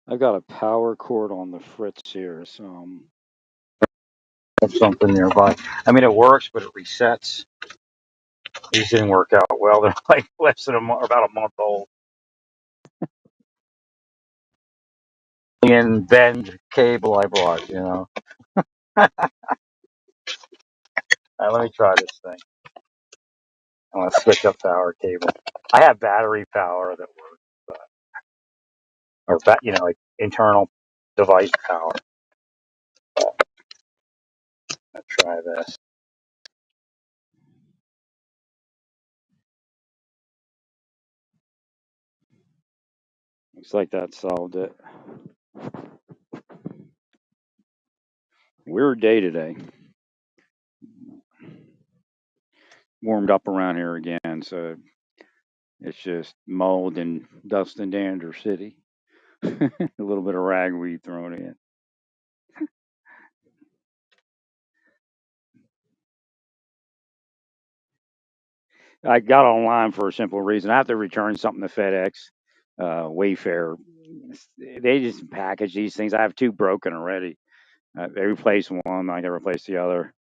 I've got a power cord on the fritz here, so have something nearby. I mean, it works, but it resets. These didn't work out well. They're like less than a month, about a month old. And bend cable I bought, you know. Let me try this thing. I want to switch up power cable. I have battery power that works, or like internal device power. Let's try this. Looks like that solved it. Weird day today. Warmed up around here again, so it's just mold and dust in Dander City. A little bit of ragweed thrown in. I got online for a simple reason. I have to return something to FedEx, Wayfair. They just package these things. I have two broken already. They replace one, I got to replace the other.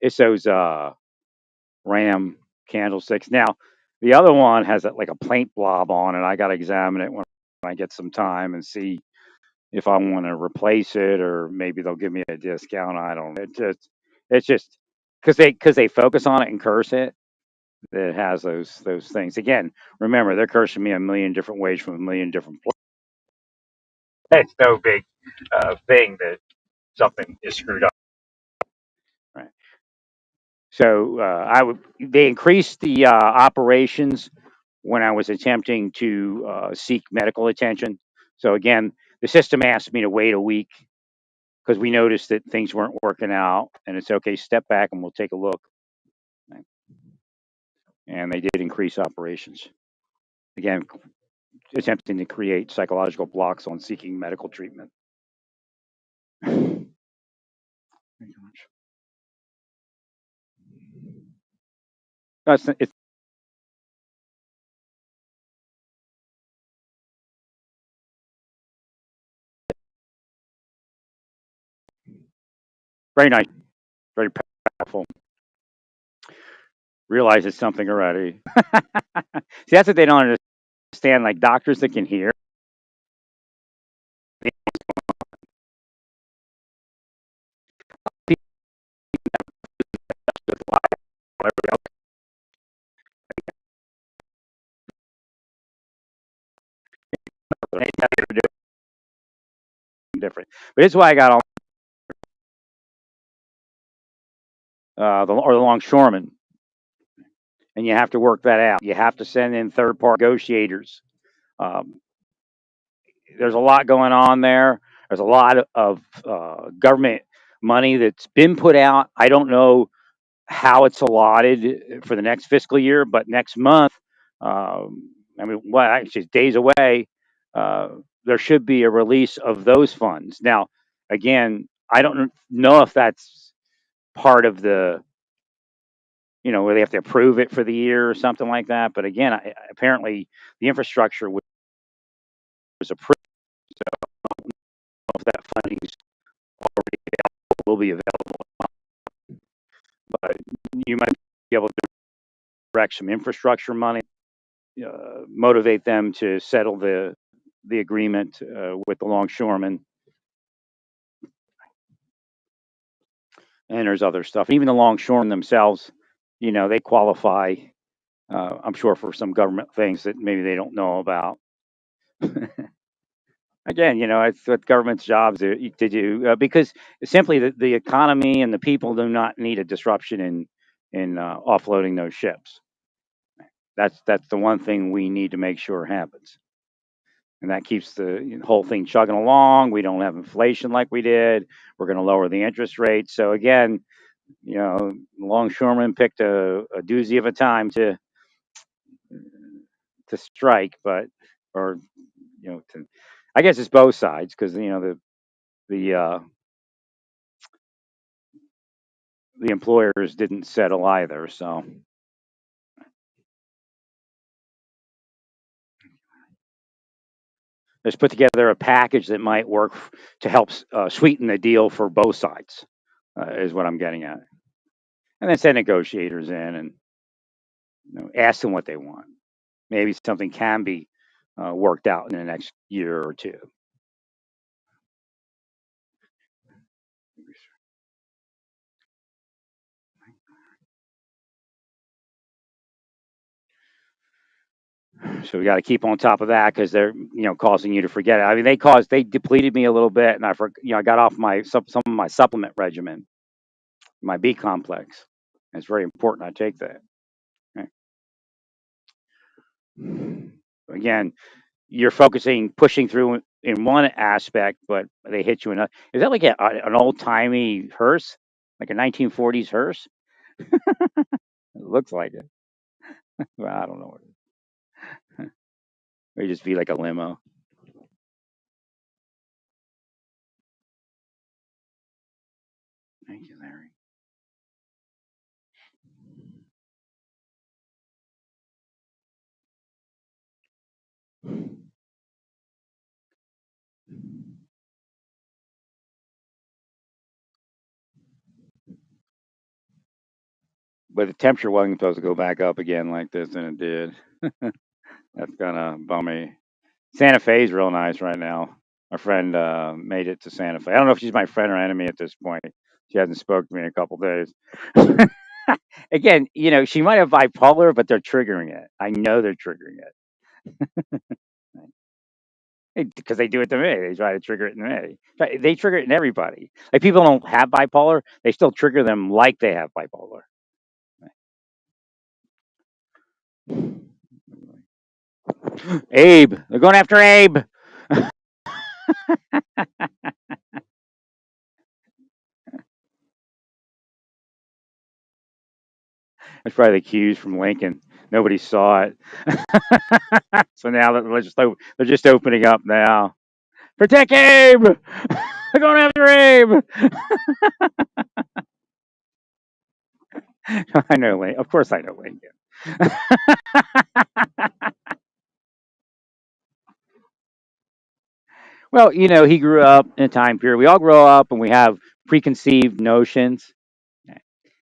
It's those Ram candlesticks. Now, the other one has like a paint blob on it. I got to examine it when I get some time and see if I want to replace it, or maybe they'll give me a discount. I don't know. It's just because they focus on it and curse it. That has those things. Again, remember they're cursing me a million different ways from a million different places. It's no big thing that something is screwed up. Right. So they increased the operations when I was attempting to seek medical attention. So again, the system asked me to wait a week because we noticed that things weren't working out, and it's okay. Step back and we'll take a look. And they did increase operations. Again, attempting to create psychological blocks on seeking medical treatment. It's very nice, very powerful. Realize it's something already. See, that's what they don't understand. Like doctors that can hear, different. But it's why I got all the longshoremen, and you have to work that out. You have to send in third party negotiators. Um, there's a lot going on there. There's a lot of government money that's been put out. I don't know how it's allotted for the next fiscal year, but next month, I mean, well, actually, it's days away. Uh, there should be a release of those funds. Now, again, I don't know if that's part of the, where they have to approve it for the year or something like that. But again, apparently the infrastructure was approved. So if that funding is already available, will be available, but you might be able to direct some infrastructure money, motivate them to settle the agreement with the longshoremen. And there's other stuff. Even the longshoremen themselves, they qualify. I'm sure for some government things that maybe they don't know about. Again, it's what government's jobs to do because simply the economy and the people do not need a disruption in offloading those ships. That's the one thing we need to make sure happens, and that keeps the whole thing chugging along. We don't have inflation like we did. We're going to lower the interest rate. So again, longshoremen picked a doozy of a time to strike, but or I guess it's both sides because the the employers didn't settle either. So Let's put together a package that might work to help sweeten the deal for both sides, is what I'm getting at. And then send negotiators in and ask them what they want. Maybe something can be worked out in the next year or two. So we got to keep on top of that because they're causing you to forget it. I mean, they depleted me a little bit, and I got off some of my supplement regimen, my B complex. It's very important I take that. Okay. Again, you're pushing through in one aspect, but they hit you in another. Is that like an old timey hearse, like a 1940s hearse? It looks like it. Well, I don't know. It just be like a limo. Thank you, Larry. But the temperature wasn't supposed to go back up again like this, and it did. That's kind of bummy. Santa Fe's real nice right now. Our friend made it to Santa Fe. I don't know if she's my friend or enemy at this point. She hasn't spoke to me in a couple days. Again, she might have bipolar, but they're triggering it. I know they're triggering it because they do it to me. They try to trigger it in me. They trigger it in everybody. Like people don't have bipolar, they still trigger them like they have bipolar. Abe, they're going after Abe. That's probably the cues from Lincoln. Nobody saw it. So now they're just opening up now. Protect Abe! They're going after Abe! I know Lincoln. Of course I know Lincoln. Well, he grew up in a time period. We all grow up and we have preconceived notions,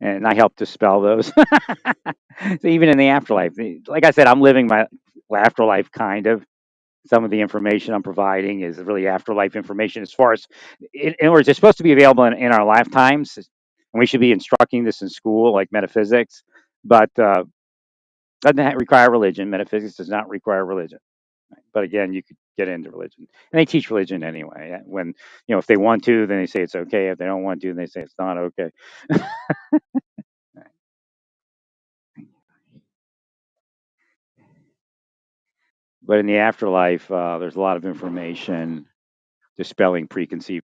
and I help dispel those. So even in the afterlife, like I said, I'm living my afterlife kind of. Some of the information I'm providing is really afterlife information as far as, in other words, it's supposed to be available in our lifetimes. And we should be instructing this in school, like metaphysics, but doesn't require religion. Metaphysics does not require religion. But again, you could get into religion, and they teach religion anyway. When if they want to, then they say it's okay. If they don't want to, then they say it's not okay. But in the afterlife, there's a lot of information dispelling preconceived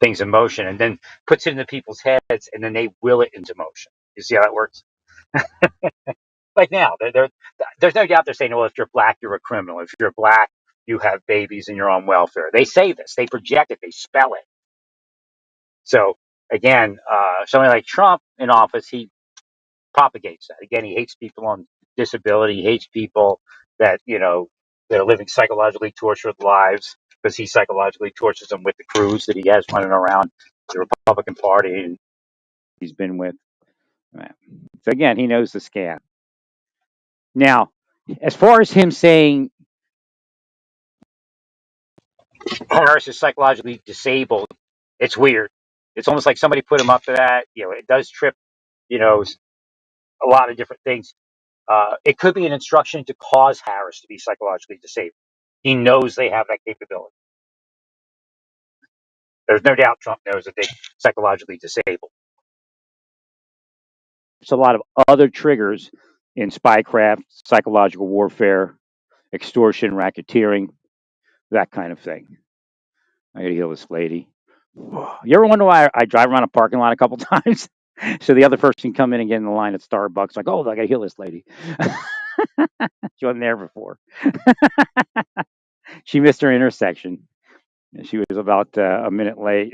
things in motion, and then puts it into people's heads, and then they will it into motion. You see how that works? Like now, there's no doubt they're saying, well, if you're black, you're a criminal. If you're black, you have babies and you're on welfare. They say this, they project it, they spell it. So again, somebody like Trump in office, he propagates that. Again, he hates people on disability. He hates people that are living psychologically tortured lives because he psychologically tortures them with the crews that he has running around the Republican Party and he's been with. So again, he knows the scam. Now, as far as him saying Harris is psychologically disabled, it's weird. It's almost like somebody put him up to that. It does trip, you know, a lot of different things. It could be an instruction to cause Harris to be psychologically disabled. He knows they have that capability. There's no doubt Trump knows that they're psychologically disabled. There's a lot of other triggers in spycraft, psychological warfare, extortion, racketeering, that kind of thing. I gotta heal this lady. You ever wonder why I drive around a parking lot a couple times? So the other person can come in and get in the line at Starbucks, like, oh, I gotta heal this lady. She wasn't there before. She missed her intersection. She was about a minute late.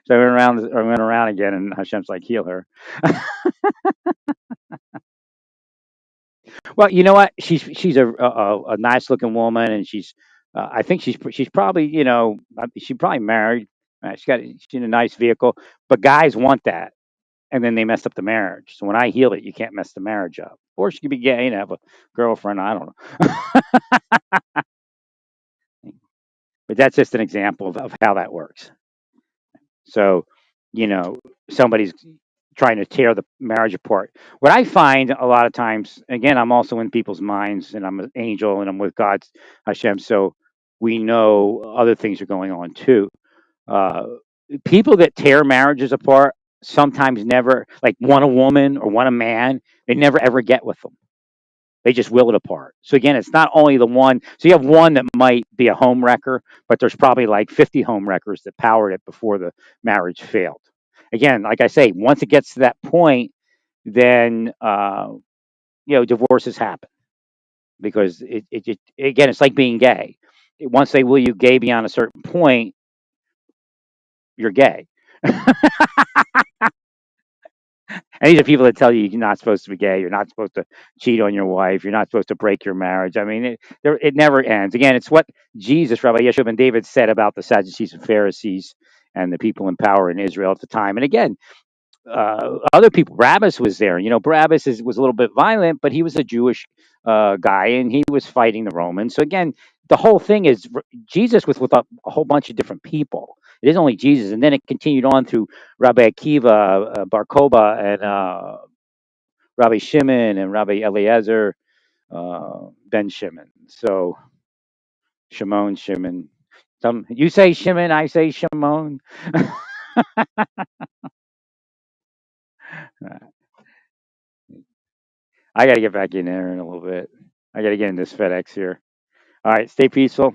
So I went around again, and Hashem's like, heal her. Well, you know what? She's a nice looking woman, and I think she's probably she's probably married. She's in a nice vehicle, but guys want that, and then they mess up the marriage. So when I heal it, you can't mess the marriage up. Or she could be gay and have a girlfriend. I don't know, but that's just an example of how that works. So, you know, somebody's trying to tear the marriage apart. What I find a lot of times, again, I'm also in people's minds, and I'm an angel, and I'm with God's Hashem, so we know other things are going on too. Uh, People that tear marriages apart sometimes never, like, want a woman or want a man, they never ever get with them. They just will it apart. So again, it's not only the one. So you have one that might be a home wrecker, but there's probably like 50 home wreckers that powered it before the marriage failed. Again, like I say, once it gets to that point, then divorces happen because again, it's like being gay. Once they will you gay beyond a certain point, you're gay. And these are people that tell you you're not supposed to be gay, you're not supposed to cheat on your wife, you're not supposed to break your marriage. I mean, it never ends. Again, it's what Jesus, Rabbi Yeshua ben David, said about the Sadducees and Pharisees and the people in power in Israel at the time. And again, other people. Barabbas was there. Barabbas was a little bit violent, but he was a Jewish guy, and he was fighting the Romans. So again, the whole thing is Jesus was with a whole bunch of different people. It isn't only Jesus, and then it continued on through Rabbi Akiva, Bar Kokhba, and Rabbi Shimon and Rabbi Eliezer ben Shimon. So Shimon. Some you say Shimon, I say Shimon. I got to get back in there in a little bit. I got to get in this FedEx here. All right, stay peaceful.